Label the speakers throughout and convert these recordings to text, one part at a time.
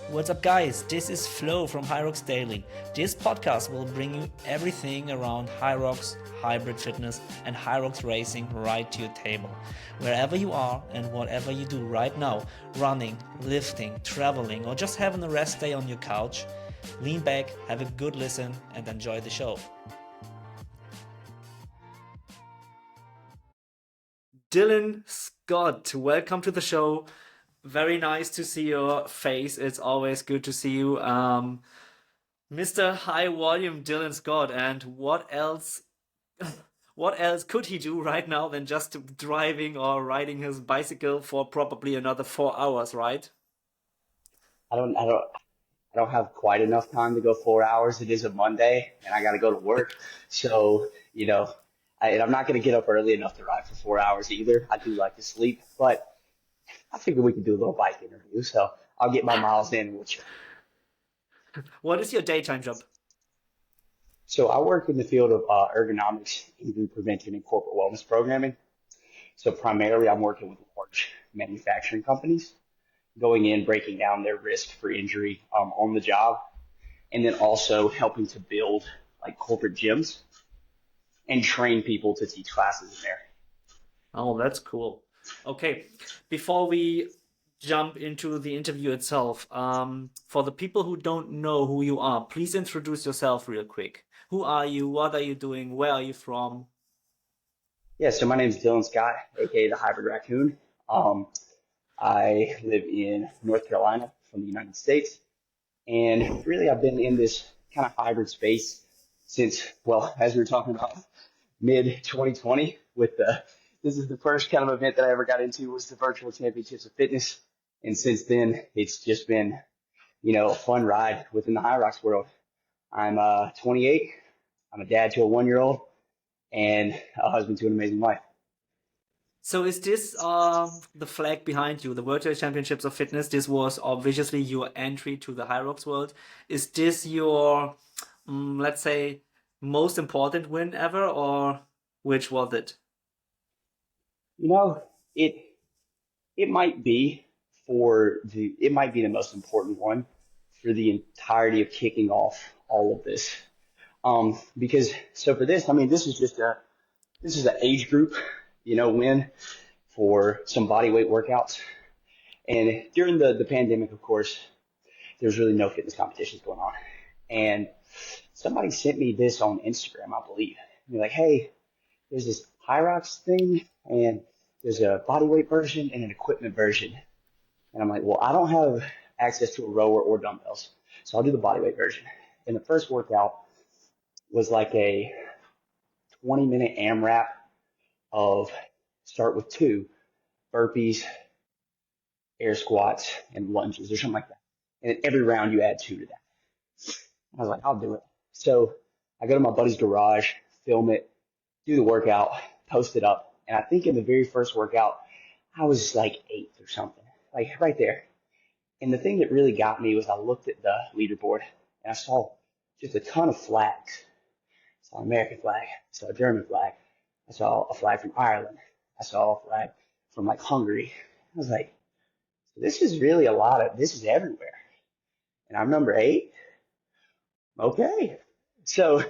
Speaker 1: What's up, guys? This is Flo from Hyroxdaily. This podcast will bring you everything around Hyrox, hybrid fitness, and Hyrox racing right to your table. Wherever you are and whatever you do right now, running, lifting, traveling, or just having a rest day on your couch, lean back, have a good listen, and enjoy the show. Dylan Scott, welcome to the show. Very nice to see your face. It's always good to see you. Mr. High Volume Dylan Scott. And what else could he do right now than just driving or riding his bicycle for probably another 4 hours, right?
Speaker 2: I don't, I don't, I don't have quite enough time to go 4 hours. It is a Monday and I got to go to work. So, and I'm not going to get up early enough to ride for 4 hours either. I do like to sleep, but I figured we could do a little bike interview. So I'll get my miles in,
Speaker 1: What is your daytime job?
Speaker 2: so I work in the field of ergonomics, injury prevention, and corporate wellness programming. So primarily I'm working with large manufacturing companies, going in, breaking down their risk for injury on the job, and then also helping to build like corporate gyms and train people to teach classes in there.
Speaker 1: Oh, that's cool. Okay, before we jump into the interview itself, for the people who don't know who you are, please introduce yourself real quick. Who are you? What are you doing? Where are you from?
Speaker 2: Yeah, so my name is Dylan Scott, aka the Hybridraccoon. Um, I live in North Carolina from the United States, and really I've been in this kind of hybrid space since, well, as we were talking about, mid 2020 with this is the first kind of event that I ever got into was the virtual championships of fitness. And since then, it's just been, a fun ride within the Hyrox world. I'm 28. I'm a dad to a 1-year-old and a husband to an amazing wife.
Speaker 1: So is this the flag behind you, the World Championships of Fitness? This was obviously your entry to the Hyrox world. Is this your, let's say, most important win ever, or which was it?
Speaker 2: You know, it it might be it might be the most important one for the entirety of kicking off all of this. Because so for this, I mean, this is an age group, win for some body weight workouts. And during the pandemic, of course, there's really no fitness competitions going on. And somebody sent me this on Instagram, I believe. And they're like, hey, there's this Hyrox thing, and there's a body weight version and an equipment version. And I'm like, well, I don't have access to a rower or dumbbells, so I'll do the body weight version. And the first workout was like a 20-minute AMRAP of start with 2 burpees, air squats, and lunges or something like that. And every round you add 2 to that. I was like, I'll do it. So I go to my buddy's garage, film it, do the workout, post it up. And I think in the very first workout, I was like 8th or something, like right there. And the thing that really got me was I looked at the leaderboard and I saw just a ton of flags. I saw an American flag, I saw a German flag, I saw a flag from Ireland, I saw a flag from like Hungary. I was like, this is really this is everywhere. And I'm number 8. Okay. So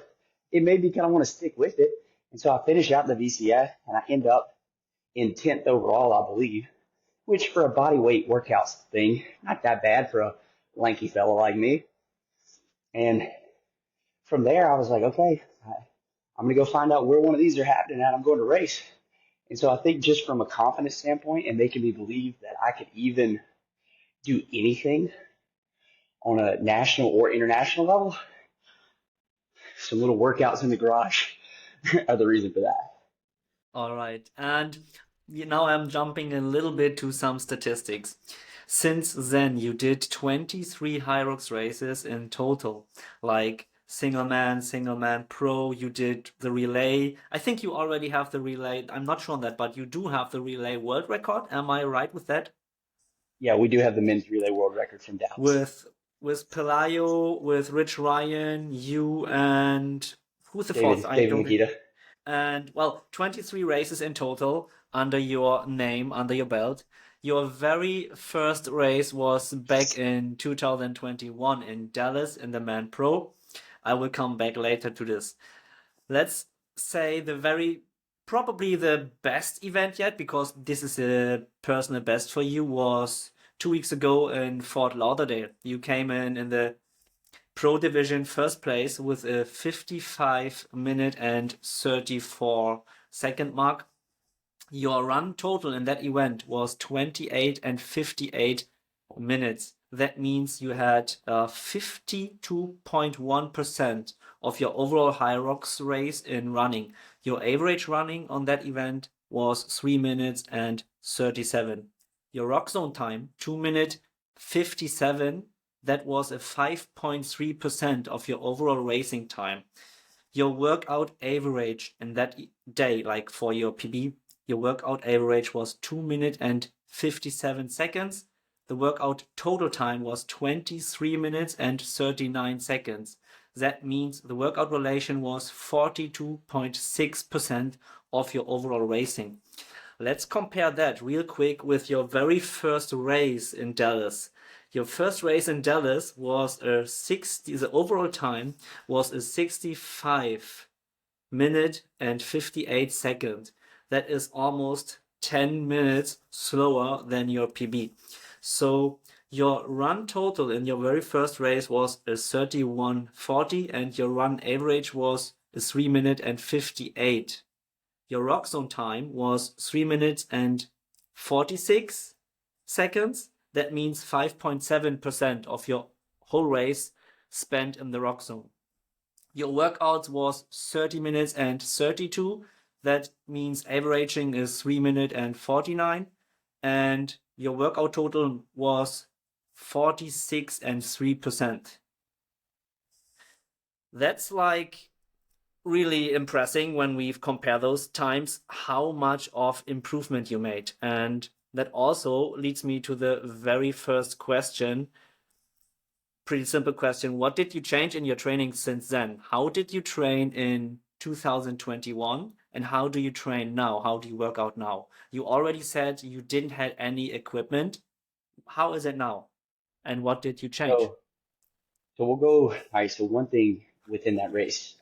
Speaker 2: it made me kind of want to stick with it. And so I finish out the VCF and I end up in 10th overall, I believe, which for a body weight workouts thing, not that bad for a lanky fella like me. And from there, I was like, okay, I'm going to go find out where one of these are happening and I'm going to race. And so I think just from a confidence standpoint and making me believe that I could even do anything on a national or international level, some little workouts in the garage are the reason for that.
Speaker 1: All right. And now I'm jumping a little bit to some statistics. Since then, you did 23 Hyrox races in total, like single man pro. You did the relay. I think you already have the relay. I'm not sure on that, but you do have the relay world record. Am I right with that?
Speaker 2: Yeah, we do have the men's relay world record from Dallas.
Speaker 1: With Pelayo, with Rich Ryan, you and who's the fourth? I
Speaker 2: David
Speaker 1: don't think.
Speaker 2: Nikita.
Speaker 1: And well, 23 races in total under your name, under your belt. Your very first race was back in 2021 in Dallas in the Man Pro. I will come back later to this. Let's say probably the best event yet, because this is a personal best for you, was 2 weeks ago in Fort Lauderdale. You came in the Pro Division first place with a 55-minute and 34-second mark. Your run total in that event was 28 and 58 minutes. That means you had 52.1% of your overall Hyrox race in running. Your average running on that event was 3 minutes and 37. Your rock zone time, 2 minute 57. That was a 5.3% of your overall racing time. Your workout average in that day, like for your PB, your workout average was 2 minutes and 57 seconds. The workout total time was 23 minutes and 39 seconds. That means the workout relation was 42.6% of your overall racing. Let's compare that real quick with your very first race in Dallas. Your first race in Dallas was the overall time was a 65 minute and 58 seconds. That is almost 10 minutes slower than your PB. So your run total in your very first race was a 31:40 and your run average was a 3 minute and 58. Your rock zone time was 3 minutes and 46 seconds. That means 5.7% of your whole race spent in the rock zone. Your workouts was 30 minutes and 32. That means averaging is 3 minutes and 49. And your workout total was 46 and 3%. That's like really impressing when we compare those times, how much of improvement you made. And that also leads me to the very first question. Pretty simple question. What did you change in your training since then? How did you train in 2021 and how do you train now? How do you work out now? You already said you didn't have any equipment. How is it now? And what did you change?
Speaker 2: So we'll go. All right. So one thing within that race,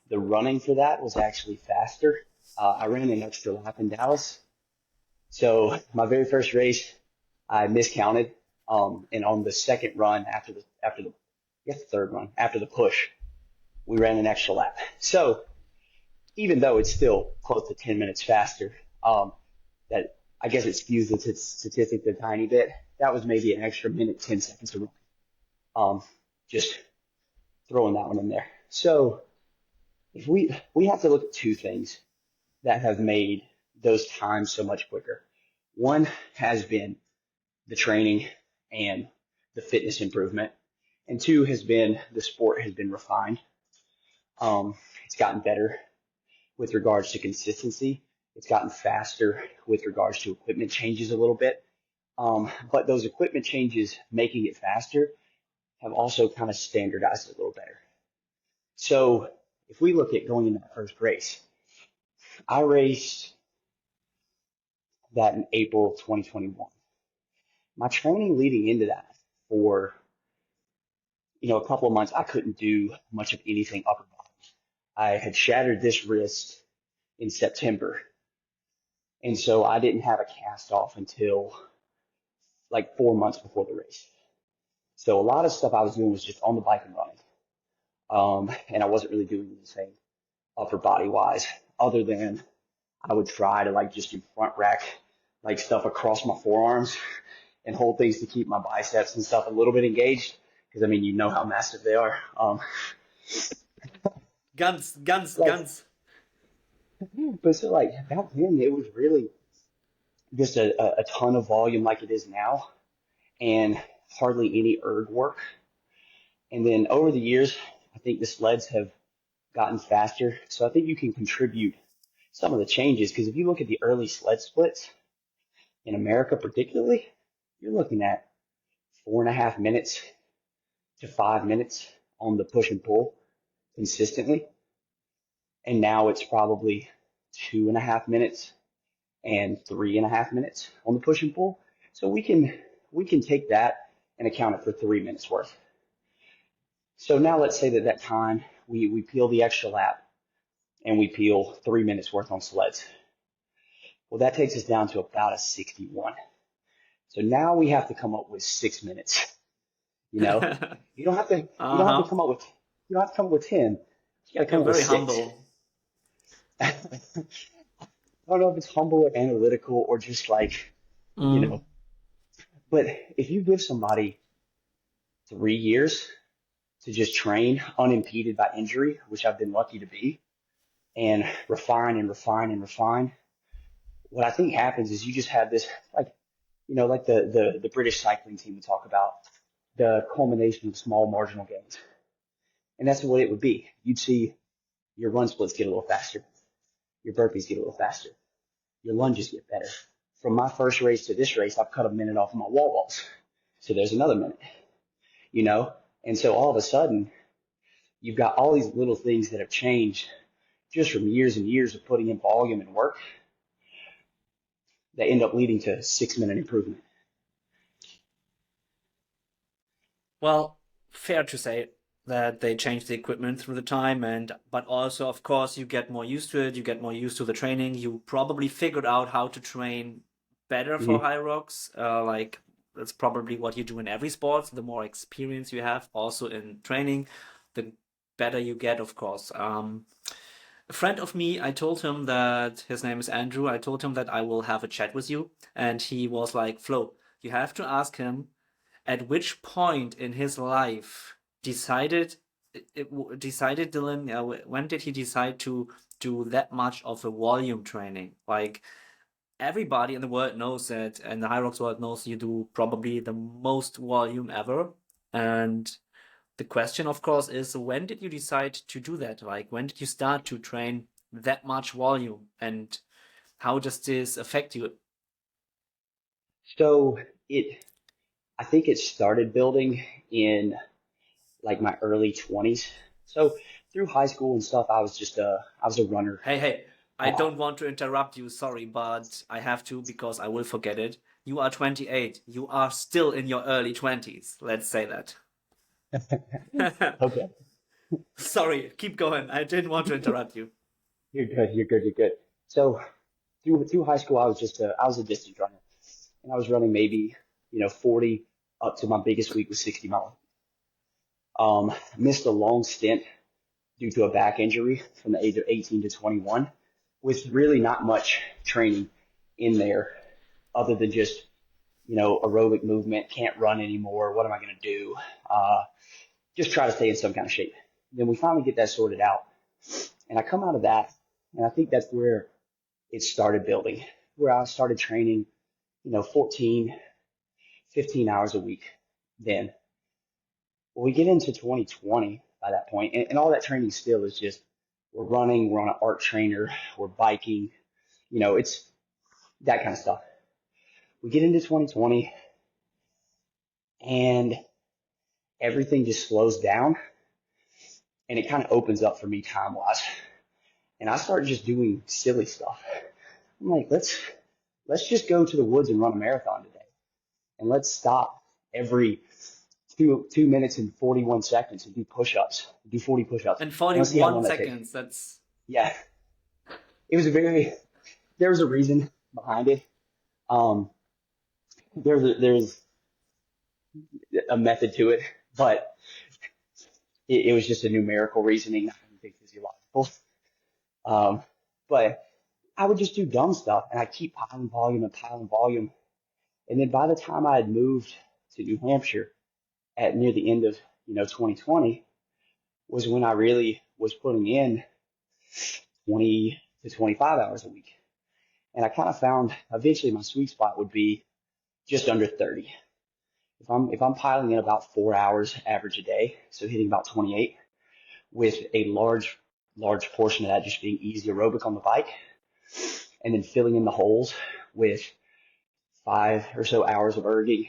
Speaker 2: the running for that was actually faster. I ran an extra lap in Dallas. So my very first race, I miscounted. And on the second run I guess the third run after the push, we ran an extra lap. So even though it's still close to 10 minutes faster, that I guess it skews the statistic a tiny bit. That was maybe an extra minute, 10 seconds of run. Just throwing that one in there. So if we have to look at two things that have made those times so much quicker. One has been the training and the fitness improvement, and two has been the sport has been refined. It's gotten better with regards to consistency. It's gotten faster with regards to equipment changes a little bit. But those equipment changes making it faster have also kind of standardized it a little better. So if we look at going in that first race, I raced that in April 2021. My training leading into that for, a couple of months, I couldn't do much of anything upper body. I had shattered this wrist in September. And so I didn't have a cast off until like 4 months before the race. So a lot of stuff I was doing was just on the bike and running. And I wasn't really doing anything upper body wise, other than I would try to like just do front rack, like stuff across my forearms and hold things to keep my biceps and stuff a little bit engaged. Cause I mean, you know how massive they are.
Speaker 1: Guns.
Speaker 2: But so like back then it was really just a ton of volume like it is now and hardly any erg work. And then over the years, I think the sleds have gotten faster. So I think you can contribute some of the changes because if you look at the early sled splits in America particularly, you're looking at 4.5 minutes to 5 minutes on the push and pull consistently. And now it's probably 2.5 minutes and 3.5 minutes on the push and pull. So we can take that and account it for 3 minutes worth. So now let's say that time we peel the extra lap and we peel 3 minutes worth on sleds. Well, that takes us down to about a 61. So now we have to come up with 6 minutes. You know, you don't have to you don't have to
Speaker 1: Uh-huh.
Speaker 2: come up with you don't have to come up with 10. You got to come
Speaker 1: You're
Speaker 2: up with
Speaker 1: very
Speaker 2: six.
Speaker 1: humble.
Speaker 2: I don't know if it's humble or analytical or just like, you
Speaker 1: Mm.
Speaker 2: know, but if you give somebody 3 years to just train unimpeded by injury, which I've been lucky to be, and refine and refine and refine, what I think happens is you just have this, like, like the British cycling team we talk about, the culmination of small marginal gains. And that's what it would be. You'd see your run splits get a little faster, your burpees get a little faster, your lunges get better. From my first race to this race, I've cut a minute off of my wall balls. So there's another minute, you know? And so all of a sudden, you've got all these little things that have changed just from years and years of putting in volume and work that end up leading to 6 minute improvement.
Speaker 1: Well, fair to say that they changed the equipment through the time, and but also, of course, you get more used to it. You get more used to the training. You probably figured out how to train better for
Speaker 2: Mm-hmm.
Speaker 1: Hyrox. Like that's probably what you do in every sport. The more experience you have, also in training, the better you get, of course. A friend of me, I told him that his name is Andrew. I told him that I will have a chat with you, and he was like, "Flo, you have to ask him at which point in his life decided decided Dylan, when did he decide to do that much of a volume training? Like everybody in the world knows that, and the Hyrox world knows you do probably the most volume ever. And the question, of course, is when did you decide to do that? Like when did you start to train that much volume, and how does this affect you?
Speaker 2: So I think it started building in like my early 20s. So through high school and stuff, I was a runner.
Speaker 1: Hey, I
Speaker 2: Uh,
Speaker 1: don't want to interrupt you, sorry, but I have to because I will forget it. You are 28. You are still in your early 20s. Let's say that.
Speaker 2: okay,
Speaker 1: Sorry, keep going. I didn't want to interrupt you.
Speaker 2: you're good, you're good, you're good. So through high school, I was a distance runner, and I was running maybe 40 up to my biggest week was 60 miles. Missed a long stint due to a back injury from the age of 18 to 21, with really not much training in there other than just aerobic movement. Can't run anymore. What am I going to do? Uh, just try to stay in some kind of shape. Then we finally get that sorted out, and I come out of that, and I think that's where it started building, where I started training, 14, 15 hours a week. Then well, we get into 2020 by that point, and all that training still is just we're running, we're on an art trainer, we're biking, it's that kind of stuff. We get into 2020 and everything just slows down and it kind of opens up for me time wise. And I start just doing silly stuff. I'm like, let's just go to the woods and run a marathon today. And let's stop every 2 minutes and 41 seconds and do push-ups, do 40 push-ups.
Speaker 1: And
Speaker 2: And let's see how
Speaker 1: 41
Speaker 2: long that takes.
Speaker 1: seconds, that's
Speaker 2: Yeah, it was there was a reason behind it. Um, there's a method to it, but it was just a numerical reasoning, not anything physiological. Um, but I would just do dumb stuff and I keep piling volume and piling volume. And then by the time I had moved to New Hampshire at near the end of, 2020 was when I really was putting in 20 to 25 hours a week. And I kind of found eventually my sweet spot would be just under 30. If I'm piling in about 4 hours average a day, so hitting about 28, with a large portion of that just being easy aerobic on the bike, and then filling in the holes with 5 or so hours of erging,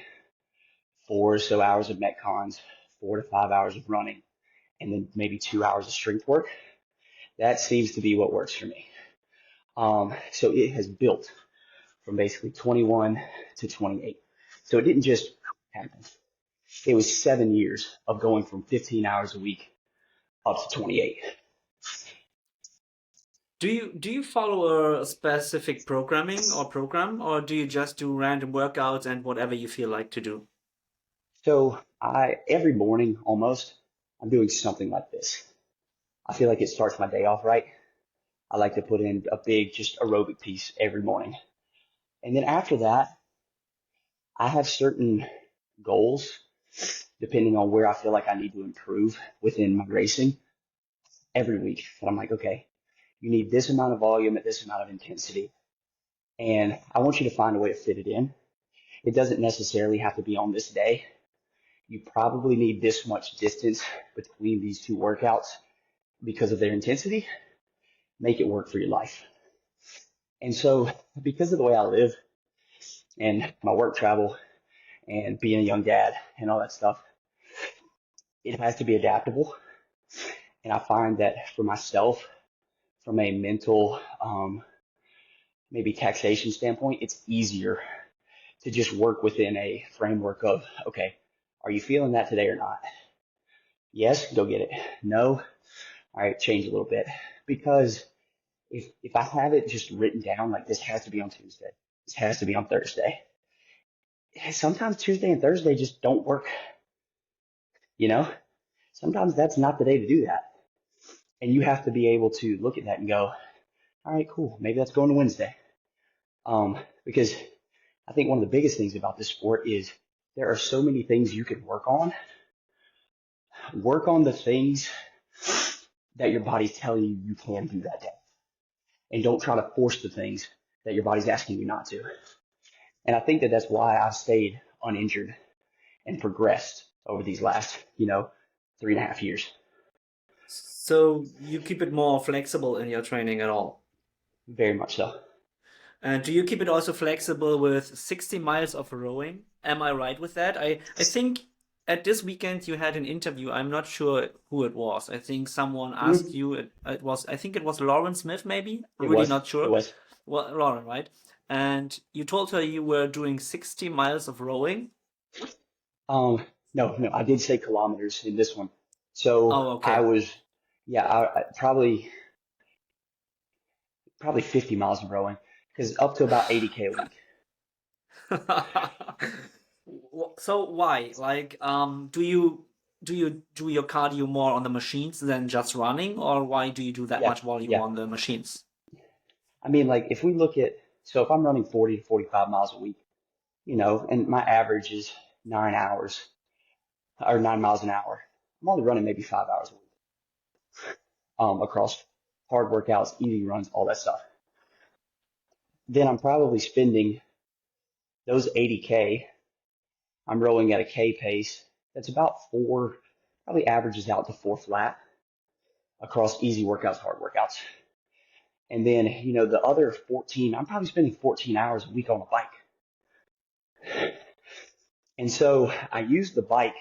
Speaker 2: 4 or so hours of metcons, 4 to 5 hours of running, and then maybe 2 hours of strength work. That seems to be what works for me. So it has built. from basically 21 to 28. So it didn't just happen. It was 7 years of going from 15 hours a week up to 28.
Speaker 1: Do you follow a specific programming or program, or do you just do random workouts and whatever you feel like to do?
Speaker 2: So every morning almost, I'm doing something like this. I feel like it starts my day off right. I like to put in a big, just aerobic piece every morning. And then after that, I have certain goals depending on where I feel like I need to improve within my racing every week. And I'm like, okay, you need this amount of volume at this amount of intensity. And I want you to find a way to fit it in. It doesn't necessarily have to be on this day. You probably need this much distance between these two workouts because of their intensity. Make it work for your life. And so because of the way I live and my work travel and being a young dad and all that stuff, it has to be adaptable. And I find that for myself, from a mental, maybe taxation standpoint, it's easier to just work within a framework of, okay, are you feeling that today or not? Yes, go get it. No, all right, change a little bit. Because if I have it just written down, like this has to be on Tuesday, this has to be on Thursday, sometimes Tuesday and Thursday just don't work, you know? Sometimes that's not the day to do that. And you have to be able to look at that and go, all right, cool, maybe that's going to Wednesday. Because I think one of the biggest things about this sport is there are so many things you can work on. Work on the things that your body's telling you you can do that day. And don't try to force the things that your body's asking you not to. And I think that that's why I've stayed uninjured and progressed over these last, 3.5 years.
Speaker 1: So you keep it more flexible in your training at all?
Speaker 2: Very much so.
Speaker 1: And do you keep it also flexible with 60 miles of rowing? Am I right with that? I think at this weekend you had an interview. I'm not sure who it was. I think someone asked
Speaker 2: Mm-hmm.
Speaker 1: you. I think it was Lauren Smith, maybe.
Speaker 2: It
Speaker 1: Really
Speaker 2: was.
Speaker 1: not
Speaker 2: It
Speaker 1: sure.
Speaker 2: was.
Speaker 1: Well, Lauren, right? And you told her you were doing 60 miles of rowing.
Speaker 2: No, I did say kilometers in this one.
Speaker 1: Oh,
Speaker 2: So I
Speaker 1: okay.
Speaker 2: was, yeah, I probably 50 miles of rowing because up to about 80K a week.
Speaker 1: So why? Like, do you do your cardio more on the machines than just running, or why do you do that
Speaker 2: Yeah,
Speaker 1: much volume
Speaker 2: yeah.
Speaker 1: on the machines?
Speaker 2: I mean, like if we look at, so if I'm running 40 to 45 miles a week, and my average is 9 hours or 9 miles an hour, I'm only running maybe 5 hours a week, across hard workouts, easy runs, all that stuff. Then I'm probably spending those 80K. I'm rowing at a K pace that's about four, probably averages out to four flat across easy workouts, hard workouts. And then, the other 14, I'm probably spending 14 hours a week on a bike. And so I use the bike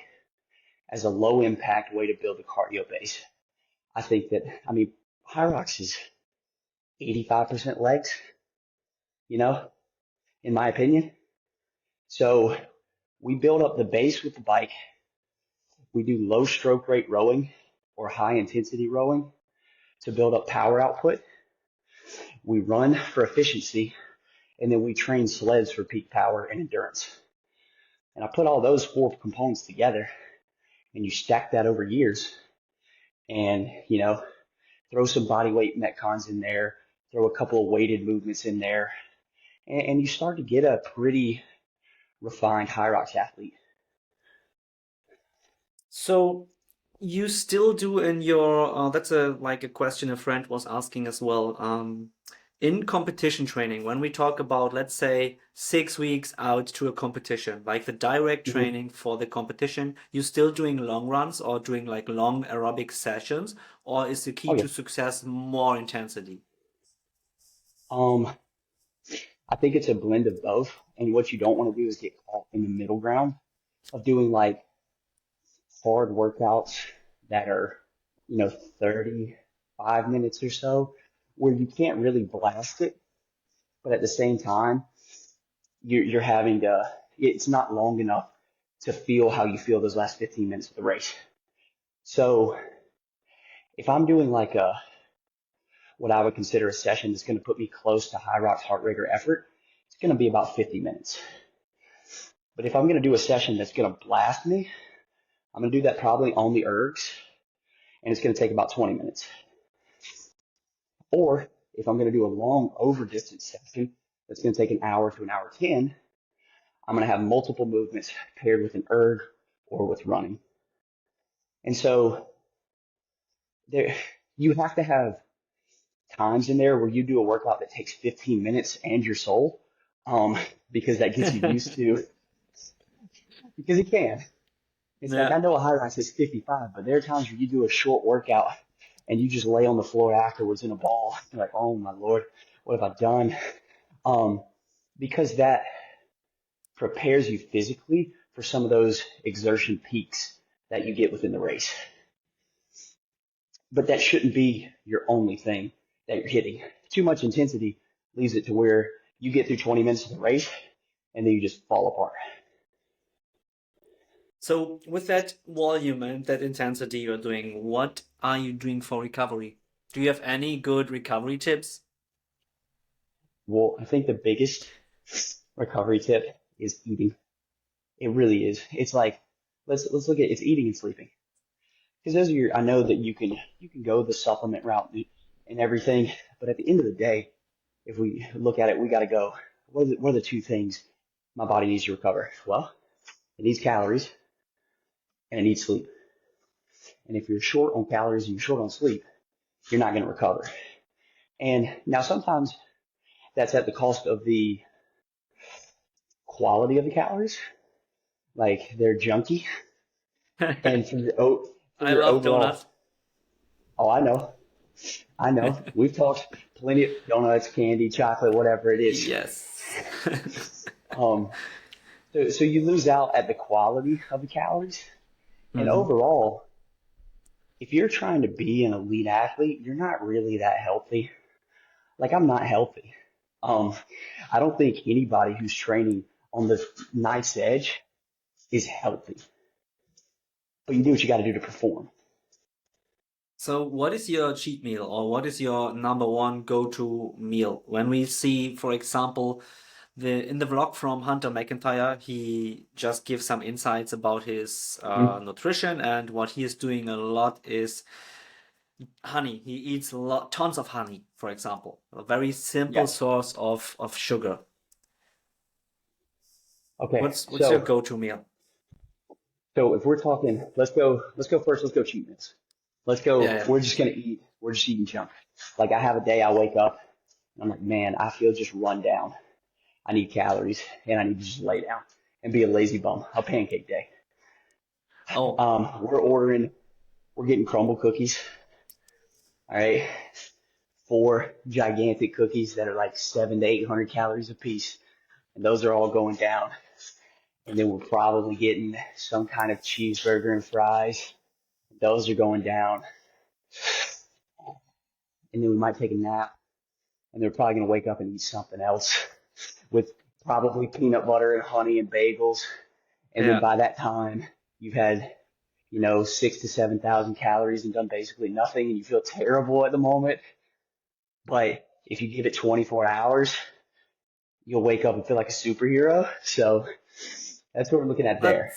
Speaker 2: as a low impact way to build a cardio base. I think that, Hyrox is 85% legs, you know, in my opinion. So we build up the base with the bike. We do low stroke rate rowing or high intensity rowing to build up power output. We run for efficiency, and then we train sleds for peak power and endurance. And I put all those four components together, and you stack that over years, and throw some body weight metcons in there, throw a couple of weighted movements in there, and you start to get a pretty refined Hyrox athlete.
Speaker 1: So you still do in your that's a question a friend was asking as well. In competition training, when we talk about, let's say, 6 weeks out to a competition, like the direct
Speaker 2: Mm-hmm.
Speaker 1: training for the competition, you still doing long runs or doing like long aerobic sessions, or is the key
Speaker 2: Oh yeah.
Speaker 1: to success more intensity?
Speaker 2: Um, I think it's a blend of both. And what you don't want to do is get caught in the middle ground of doing like hard workouts that are, 35 minutes or so, where you can't really blast it, but at the same time, you're having to, it's not long enough to feel how you feel those last 15 minutes of the race. So if I'm doing like what I would consider a session that's going to put me close to Hyrox heart rate or effort, it's going to be about 50 minutes. But if I'm going to do a session that's going to blast me, I'm going to do that probably on the ergs, and it's going to take about 20 minutes. Or if I'm going to do a long over distance session that's going to take an hour to an hour 10, I'm going to have multiple movements paired with an erg or with running. And so there, you have to have times in there where you do a workout that takes 15 minutes and your soul, because that gets you used to, because it can. It's like,
Speaker 1: Yeah.
Speaker 2: I know a Hyrox is 55, but there are times where you do a short workout and you just lay on the floor afterwards in a ball. You're like, oh my Lord, what have I done? Because that prepares you physically for some of those exertion peaks that you get within the race. But that shouldn't be your only thing that you're hitting. Too much intensity leaves it to where you get through 20 minutes of the race and then you just fall apart.
Speaker 1: So with that volume and that intensity you're doing, what are you doing for recovery? Do you have any good recovery tips?
Speaker 2: Well, I think the biggest recovery tip is eating. It really is. It's like, let's look at, it's eating and sleeping. Because those are your, I know that you can go the supplement route and everything, but at the end of the day, if we look at it, we got to go, what are the two things my body needs to recover? Well, it needs calories and it needs sleep. And if you're short on calories and you're short on sleep, you're not going to recover. And now sometimes that's at the cost of the quality of the calories, like they're junky. And for
Speaker 1: I
Speaker 2: your
Speaker 1: love
Speaker 2: overall,
Speaker 1: donuts.
Speaker 2: oh, I know. We've talked plenty of donuts, candy, chocolate, whatever it is.
Speaker 1: Yes.
Speaker 2: Um, so you lose out at the quality of the calories. And
Speaker 1: Hmm.
Speaker 2: overall, if you're trying to be an elite athlete, you're not really that healthy. Like I'm not healthy. Um, I don't think anybody who's training on the knife's edge is healthy. But you do what you got to do to perform.
Speaker 1: So what is your cheat meal or what is your number one go-to meal? When we see, for example, in the vlog from Hunter McIntyre, he just gives some insights about his
Speaker 2: Hmm.
Speaker 1: nutrition, and what he is doing a lot is honey. He eats tons of honey, for example, a very simple
Speaker 2: Yes.
Speaker 1: source of sugar.
Speaker 2: Okay.
Speaker 1: What's your
Speaker 2: So
Speaker 1: go-to meal?
Speaker 2: so if we're talking, let's go first. Let's go cheat meals. Let's go.
Speaker 1: Yeah,
Speaker 2: If
Speaker 1: yeah.
Speaker 2: we're just gonna eat, we're just eating junk. Like I have a day I wake up and I'm like, man, I feel just run down. I need calories and I need to just lay down and be a lazy bum. A pancake day.
Speaker 1: Oh,
Speaker 2: We're getting crumble cookies. All right. 4 gigantic cookies that are like 700 to 800 calories a piece. And those are all going down. And then we're probably getting some kind of cheeseburger and fries. Those are going down. And then we might take a nap. And they're probably going to wake up and eat something else with probably peanut butter and honey and bagels. And then
Speaker 1: yeah.
Speaker 2: by that time, you've had, 6 to 7,000 calories and done basically nothing. And you feel terrible at the moment. But if you give it 24 hours, you'll wake up and feel like a superhero. So that's what we're looking at there.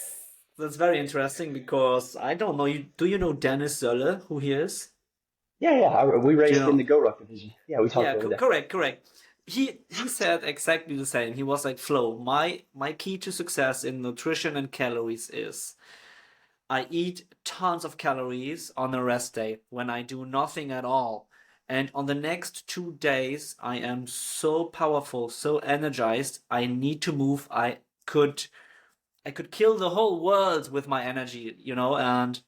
Speaker 1: That's very interesting because I don't know you. Do you know Dennis Sölle, who he is?
Speaker 2: Yeah, yeah. We
Speaker 1: Do you
Speaker 2: raced in
Speaker 1: know?
Speaker 2: the Go Ruck division. Yeah, we talked
Speaker 1: Yeah,
Speaker 2: about that.
Speaker 1: correct, correct. He said exactly the same. He was like, Flo, my key to success in nutrition and calories is I eat tons of calories on a rest day when I do nothing at all. And on the next 2 days, I am so powerful, so energized. I need to move. Could I could kill the whole world with my energy, and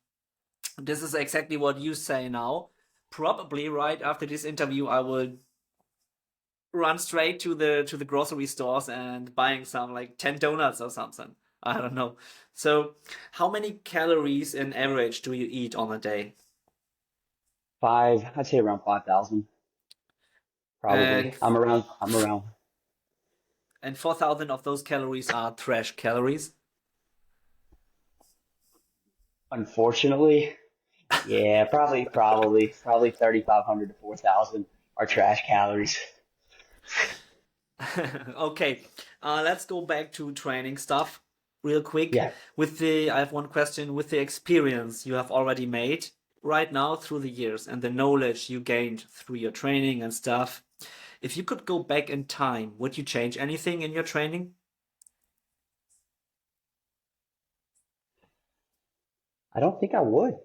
Speaker 1: this is exactly what you say now. Probably right after this interview, I will run straight to the grocery stores and buying some like 10 donuts or something. I don't know. So, how many calories in average do you eat on a day?
Speaker 2: I'd say around 5,000, probably.
Speaker 1: And
Speaker 2: I'm around.
Speaker 1: And 4,000 of those calories are trash calories.
Speaker 2: Unfortunately, yeah, probably 3,500 to 4,000 are trash calories.
Speaker 1: Okay, let's go back to training stuff real quick.
Speaker 2: Yeah.
Speaker 1: I have one question. With the experience you have already made right now through the years and the knowledge you gained through your training and stuff, if you could go back in time, would you change anything in your training?
Speaker 2: I don't think I would.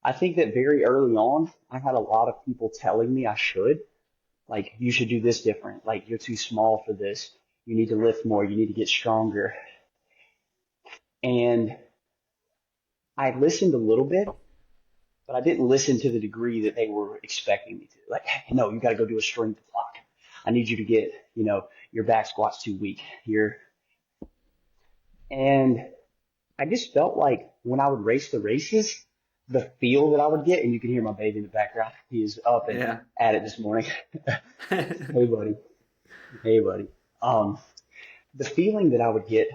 Speaker 2: I think that very early on, I had a lot of people telling me I should. Like, you should do this different. Like, you're too small for this. You need to lift more. You need to get stronger. And I listened a little bit, but I didn't listen to the degree that they were expecting me to. Like, hey, no, you got to go do a strength block. I need you to get, your back squat's too weak. And I just felt like when I would race the races, the feel that I would get, and you can hear my baby in the background. He is up and
Speaker 1: Yeah.
Speaker 2: at it this morning. Hey, buddy. Hey, buddy. Um, the feeling that I would get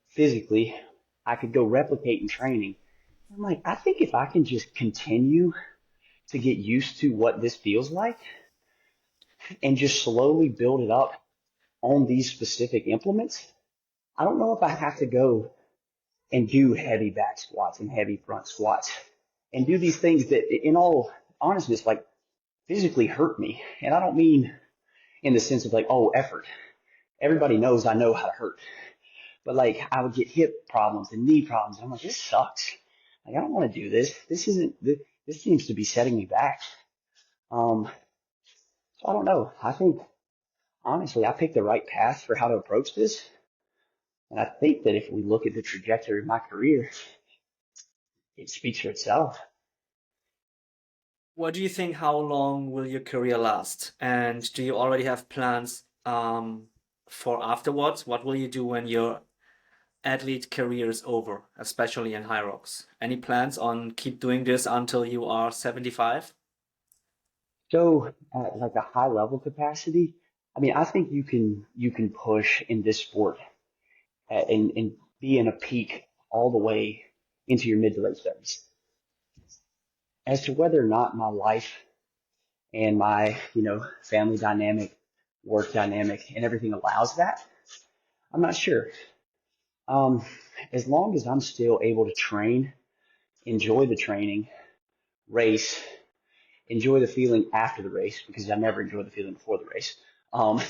Speaker 2: physically, I could go replicate in training. I'm like, I think if I can just continue to get used to what this feels like and just slowly build it up on these specific implements, I don't know if I have to go and do heavy back squats and heavy front squats and do these things that, in all honestness, like physically hurt me. And I don't mean in the sense of like, oh, effort. Everybody knows I know how to hurt. But like, I would get hip problems and knee problems. And I'm like, this sucks. Like, I don't want to do this. This seems to be setting me back. So I don't know. I think, honestly, I picked the right path for how to approach this. And I think that if we look at the trajectory of my career, it speaks for itself.
Speaker 1: What do you think? How long will your career last? And do you already have plans for afterwards? What will you do when your athlete career is over, especially in Hyrox? Any plans on keep doing this until you are 75?
Speaker 2: So at like a high level capacity, I mean, I think you can push in this sport and be in a peak all the way into your mid to late 30s. As to whether or not my life and my, family dynamic, work dynamic, and everything allows that, I'm not sure. Um, as long as I'm still able to train, enjoy the training, race, enjoy the feeling after the race, because I never enjoy the feeling before the race. Um,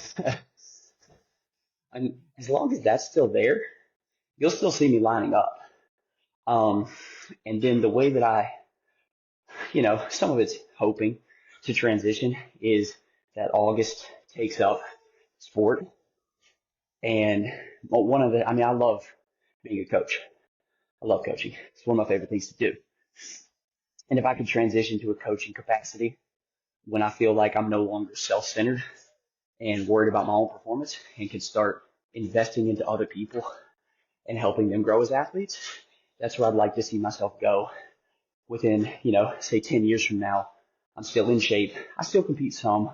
Speaker 2: and as long as that's still there, you'll still see me lining up. Um, and then the way that some of it's hoping to transition is that August takes up sport. And I love being a coach. I love coaching. It's one of my favorite things to do. And if I could transition to a coaching capacity when I feel like I'm no longer self-centered and worried about my own performance and can start investing into other people and helping them grow as athletes, that's where I'd like to see myself go within, say 10 years from now. I'm still in shape. I still compete some,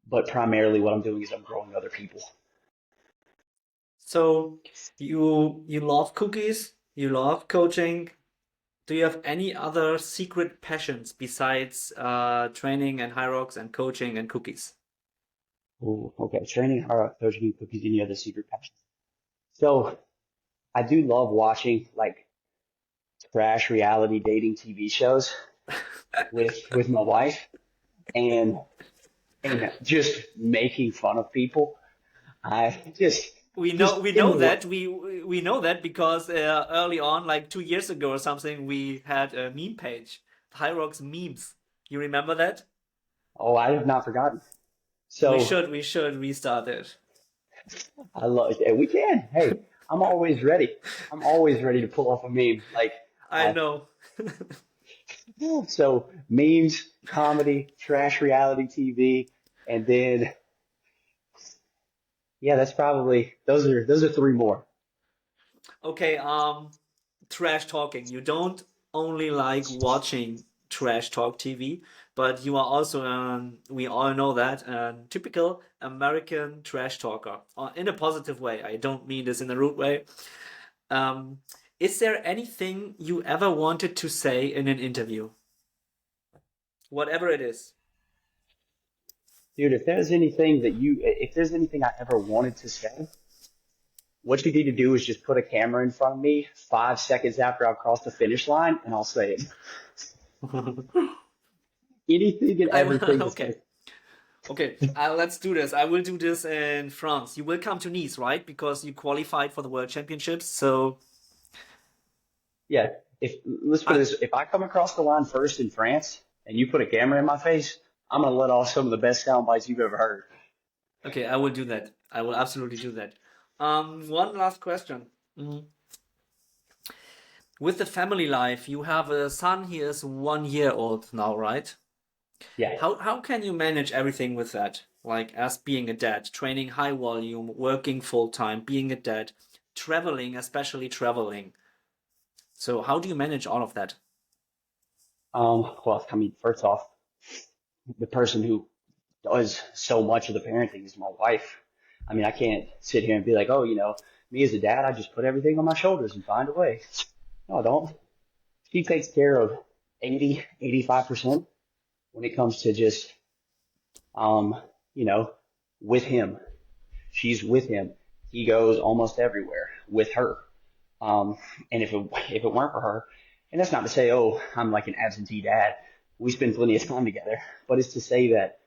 Speaker 2: but primarily what I'm doing is I'm growing other people.
Speaker 1: So you love cookies, you love coaching. Do you have any other secret passions besides training and Hyrox and coaching and cookies?
Speaker 2: Ooh, okay. Training, hard, coaching, cookies, any other secret passions. So I do love watching like trash reality dating TV shows with my wife and just making fun of people. I just
Speaker 1: We
Speaker 2: in
Speaker 1: know
Speaker 2: the way.
Speaker 1: that we know that because early on, like 2 years ago or something, we had a meme page, Hyrox memes. You remember that?
Speaker 2: Oh, I have not forgotten. So
Speaker 1: We should restart it.
Speaker 2: I love it. We can. Hey, I'm always ready. I'm always ready to pull off a meme. Like
Speaker 1: I
Speaker 2: I
Speaker 1: know.
Speaker 2: so memes, comedy, trash reality TV, and then yeah, that's probably those are three more.
Speaker 1: Okay, trash talking. You don't only like watching trash talk TV, but you are also, we all know that, a typical American trash talker, in a positive way. I don't mean this in a rude way. Um, is there anything you ever wanted to say in an interview? Whatever it is.
Speaker 2: Dude, if there's anything I ever wanted to say, what you need to do is just put a camera in front of me 5 seconds after I've crossed the finish line, and I'll say it. Anything and
Speaker 1: I
Speaker 2: everything is
Speaker 1: okay. Okay, let's do this. I will do this in France. You will come to Nice, right? Because you qualified for the World Championships. So,
Speaker 2: yeah. If let's put it
Speaker 1: I,
Speaker 2: this, if I come across the line first in France and you put a camera in my face, I'm gonna let off some of the best sound bites you've ever heard.
Speaker 1: okay, I will do that. I will absolutely do that. One last question. Mm. With the family life, you have a son. He is 1 year old now, right?
Speaker 2: Yeah.
Speaker 1: How can you manage everything with that? Like as being a dad, training high volume, working full time, being a dad, traveling, especially traveling. So how do you manage all of that?
Speaker 2: Well, I mean, first off, the person who does so much of the parenting is my wife. I mean, I can't sit here and be like, oh, me as a dad, I just put everything on my shoulders and find a way. No, I don't. She takes care of 85% when it comes to just, um, you know, with him. She's with him. He goes almost everywhere with her. Um, and if it weren't for her, and that's not to say, oh, I'm like an absentee dad. We spend plenty of time together, but it's to say that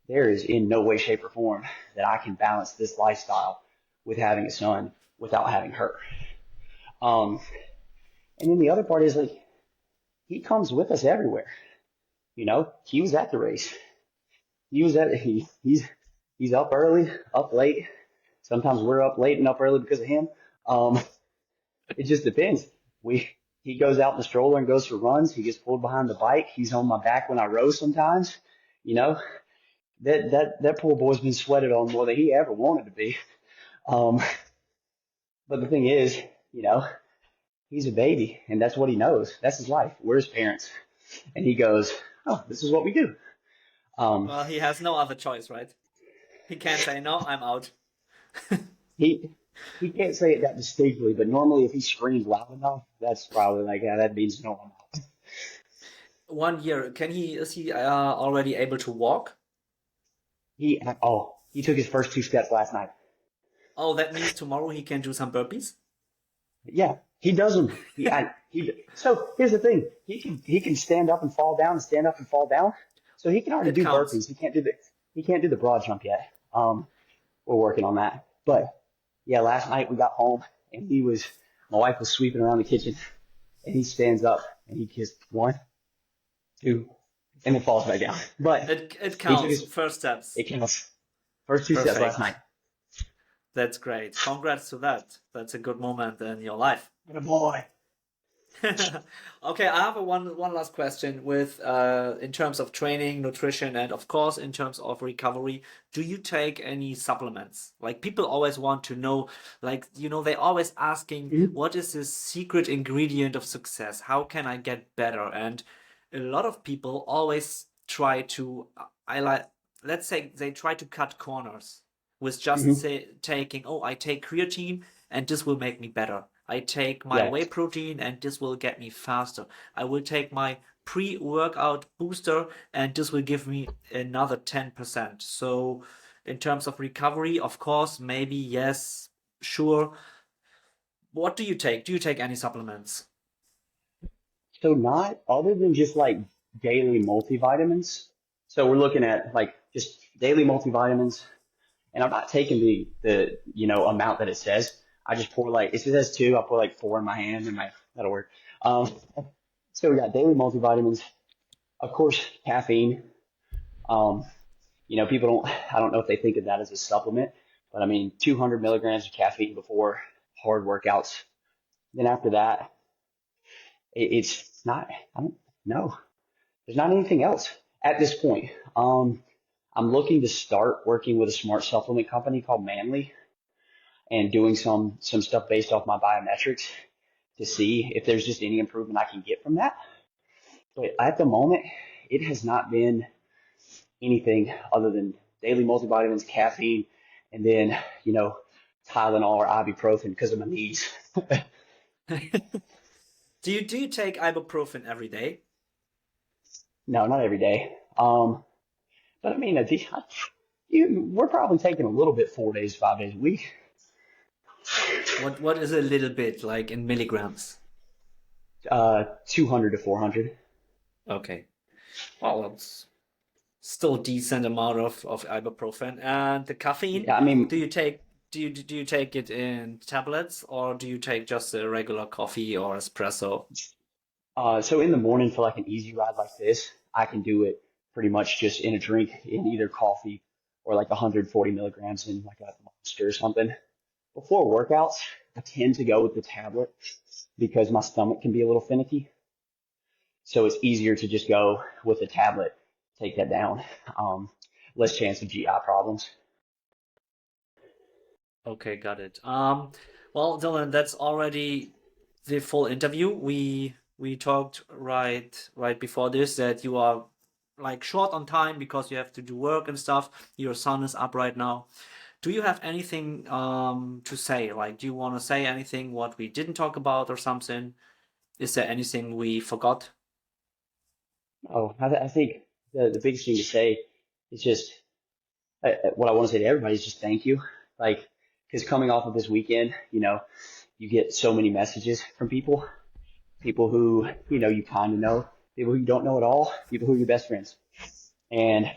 Speaker 2: there is in no way, shape, or form that I can balance this lifestyle with having a son without having her. Um, and then the other part is like he comes with us everywhere. He was at the race. He's up early, up late. Sometimes we're up late and up early because of him. Um, it just depends. He goes out in the stroller and goes for runs. He gets pulled behind the bike. He's on my back when I row sometimes. You know, that poor boy's been sweated on more than he ever wanted to be. Um, but the thing is, you know, he's a baby and that's what he knows. That's his life. We're his parents. And he goes, oh, this is what we do. Um,
Speaker 1: Well, he has no other choice, right? He can't say, no, I'm out.
Speaker 2: he, he can't say it that distinctly, but normally if he screams loud enough, that's probably like, yeah, that means no, I'm out.
Speaker 1: 1 year. Is he already able to walk?
Speaker 2: He took his first 2 steps last night.
Speaker 1: Oh, that means tomorrow he can do some burpees?
Speaker 2: Yeah, he does them. So here's the thing. He can stand up and fall down and stand up and fall down. So he can already
Speaker 1: It
Speaker 2: do
Speaker 1: counts.
Speaker 2: burpees. He can't do the broad jump yet. We're working on that. But yeah, last night we got home and my wife was sweeping around the kitchen and he stands up and he kissed one, two, and then falls back down. But
Speaker 1: It
Speaker 2: he took
Speaker 1: counts.
Speaker 2: his,
Speaker 1: First steps.
Speaker 2: it counts. First 2 steps last night.
Speaker 1: Perfect. That's great. Congrats to that. That's a good moment in your life.
Speaker 2: What a boy.
Speaker 1: Okay, I have one last question with in terms of training, nutrition, and of course in terms of recovery. Do you take any supplements? Like people always want to know, like they always asking,
Speaker 2: Mhm.
Speaker 1: what is the secret ingredient of success? How can I get better? And a lot of people always try to, I like, let's say they try to cut corners with just
Speaker 2: Mhm.
Speaker 1: say taking, oh, I take creatine and this will make me better. I take my
Speaker 2: Yeah.
Speaker 1: whey protein and this will get me faster. I will take my pre-workout booster and this will give me another 10%. So in terms of recovery, of course, maybe yes, sure. What do you take? Do you take any supplements?
Speaker 2: So not other than just like daily multivitamins. So we're looking at like just daily multivitamins, and I'm not taking the amount that it says. I just pour like if it says two, I'll put like four in my hand and that'll work. Um, so we got daily multivitamins, of course, caffeine. Um, people I don't know if they think of that as a supplement, but I mean 200 milligrams of caffeine before hard workouts. Then after that, it's not. I don't know. There's not anything else at this point. I'm looking to start working with a smart supplement company called Manly and doing some stuff based off my biometrics to see if there's just any improvement I can get from that. But at the moment, it has not been anything other than daily multivitamins, caffeine, and then, Tylenol or ibuprofen because of my knees.
Speaker 1: Do you take ibuprofen every day?
Speaker 2: No, not every day. But I mean, we're probably taking a little bit 4 days, 5 days a week.
Speaker 1: What is a little bit like in milligrams?
Speaker 2: 200 to 400.
Speaker 1: Okay. Well, that's still decent amount of ibuprofen. And the caffeine,
Speaker 2: Yeah, I mean,
Speaker 1: do you take it in tablets or do you take just a regular coffee or espresso?
Speaker 2: so in the morning for like an easy ride like this, I can do it pretty much just in a drink in either coffee or like 140 milligrams in like a Monster or something. Before workouts, I tend to go with the tablet because my stomach can be a little finicky. So it's easier to just go with a tablet, take that down. Less chance of GI problems.
Speaker 1: Okay, got it. Well, Dylan, that's already the full interview. We talked right before this that you are like short on time because you have to do work and stuff. Your son is up right now. Do you have anything to say? Like, do you want to say anything what we didn't talk about or something? Is there anything we forgot?
Speaker 2: Oh, I think the biggest thing to say is just what I want to say to everybody is just thank you. Like, because coming off of this weekend, you get so many messages from people who, you kind of know, people who you don't know at all, people who are your best friends. And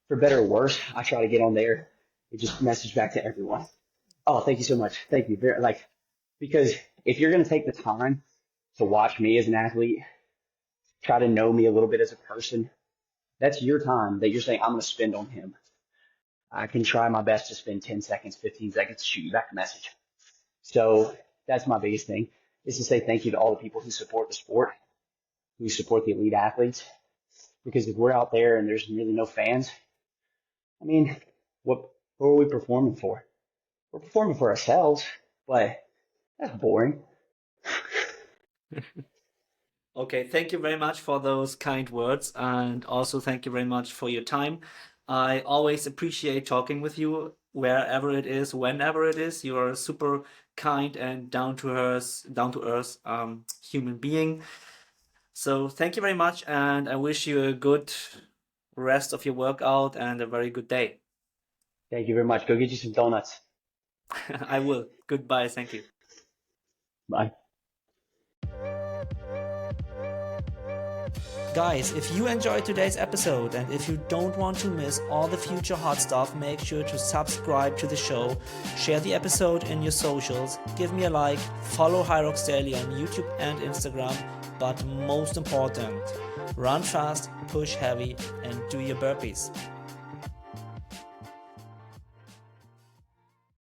Speaker 2: for better or worse, I try to get on there and just message back to everyone. Oh, thank you so much. Thank you. Because if you're going to take the time to watch me as an athlete, try to know me a little bit as a person, that's your time that you're saying I'm going to spend on him. I can try my best to spend 10 seconds, 15 seconds to shoot you back a message. So that's my biggest thing, is to say thank you to all the people who support the sport, who support the elite athletes. Because if we're out there and there's really no fans, I mean, what are we performing for? We're performing for ourselves, but that's boring.
Speaker 1: Okay, thank you very much for those kind words, and also thank you very much for your time. I always appreciate talking with you wherever it is, whenever it is. You are a super kind and down to earth human being. So thank you very much, and I wish you a good rest of your workout and a very good day.
Speaker 2: Thank you very much. Go get you some donuts.
Speaker 1: I will. Goodbye. Thank you.
Speaker 2: Bye.
Speaker 1: Guys, if you enjoyed today's episode and if you don't want to miss all the future hot stuff, make sure to subscribe to the show, share the episode in your socials, give me a like, follow Hyroxdaily on YouTube and Instagram, but most important, run fast, push heavy, and do your burpees.